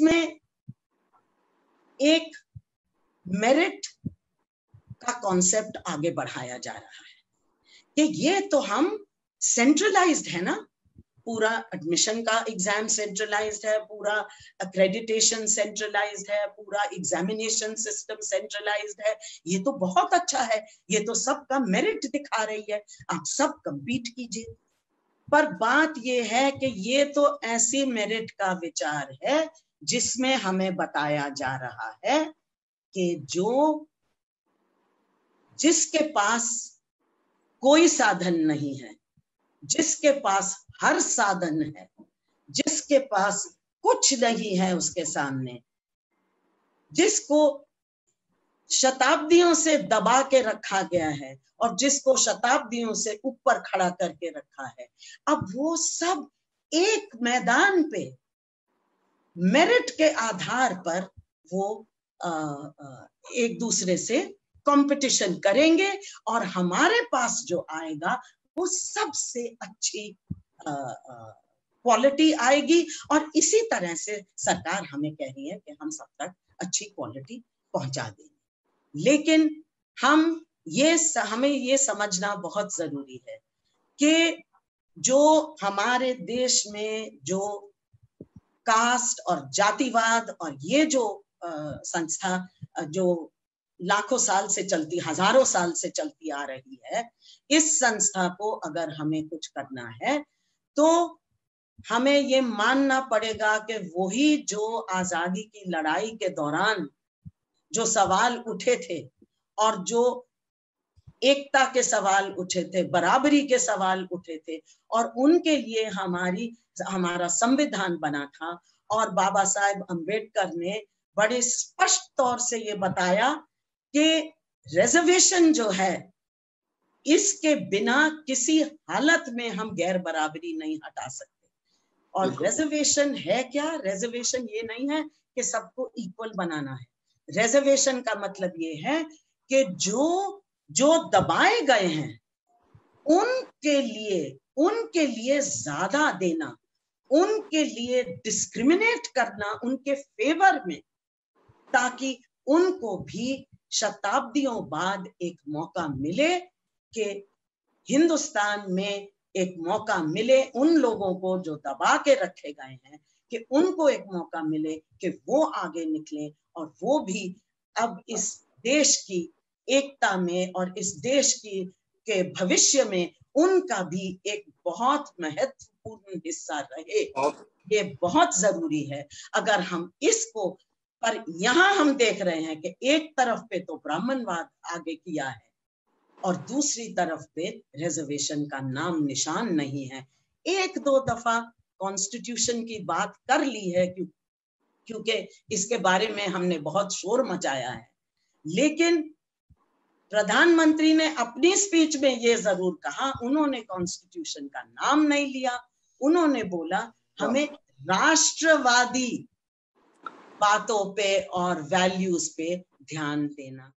इसमें एक मेरिट का कॉन्सेप्ट आगे बढ़ाया जा रहा है कि ये तो हम सेंट्रलाइज्ड है ना, पूरा एडमिशन का एग्जाम सेंट्रलाइज्ड है, पूरा अक्रेडिटेशन सेंट्रलाइज्ड है, पूरा एग्जामिनेशन सिस्टम सेंट्रलाइज्ड है। ये तो बहुत अच्छा है, ये तो सबका मेरिट दिखा रही है, आप सब compete कीजिए। पर बात ये है कि ये तो ऐसी मेरिट का विचार है जिसमें हमें बताया जा रहा है कि जिसके पास कोई साधन नहीं है, जिसके पास हर साधन है, जिसके पास कुछ नहीं है उसके सामने, जिसको शताब्दियों से दबा के रखा गया है और जिसको शताब्दियों से ऊपर खड़ा करके रखा है, अब वो सब एक मैदान पे मेरिट के आधार पर वो एक दूसरे से कंपटीशन करेंगे और हमारे पास जो आएगा वो सबसे अच्छी क्वालिटी आएगी। और इसी तरह से सरकार हमें कह रही है कि हम सब तक अच्छी क्वालिटी पहुंचा देंगे। लेकिन हमें ये समझना बहुत जरूरी है कि जो हमारे देश में जो कास्ट और जातिवाद और ये जो संस्था जो लाखों साल से चलती, हजारों साल से चलती आ रही है, इस संस्था को अगर हमें कुछ करना है तो हमें ये मानना पड़ेगा कि वही जो आजादी की लड़ाई के दौरान जो सवाल उठे थे और जो एकता के सवाल उठे थे, बराबरी के सवाल उठे थे और उनके लिए हमारा संविधान बना था और बाबा साहेब अम्बेडकर ने बड़े स्पष्ट तौर से ये बताया कि रिजर्वेशन जो है इसके बिना किसी हालत में हम गैर बराबरी नहीं हटा सकते। और रिजर्वेशन है क्या? रिजर्वेशन ये नहीं है कि सबको इक्वल बनाना है। रिजर्वेशन का मतलब ये है कि जो दबाए गए हैं उनके लिए ज्यादा देना, उनके लिए डिस्क्रिमिनेट करना उनके फेवर में, ताकि उनको भी शताब्दियों बाद एक मौका मिले कि हिंदुस्तान में एक मौका मिले उन लोगों को जो दबा के रखे गए हैं, कि उनको एक मौका मिले कि वो आगे निकले और वो भी अब इस देश की एकता में और इस देश के भविष्य में उनका भी एक बहुत महत्वपूर्ण हिस्सा रहे। ये बहुत जरूरी है। अगर हम इसको, पर यहाँ हम देख रहे हैं कि एक तरफ पे तो ब्राह्मणवाद आगे किया है और दूसरी तरफ पे रिजर्वेशन का नाम निशान नहीं है। एक दो दफा कॉन्स्टिट्यूशन की बात कर ली है क्योंकि इसके बारे में हमने बहुत शोर मचाया है, लेकिन प्रधानमंत्री ने अपनी स्पीच में ये जरूर कहा, उन्होंने कॉन्स्टिट्यूशन का नाम नहीं लिया, उन्होंने बोला हमें राष्ट्रवादी बातों पे और वैल्यूज पे ध्यान देना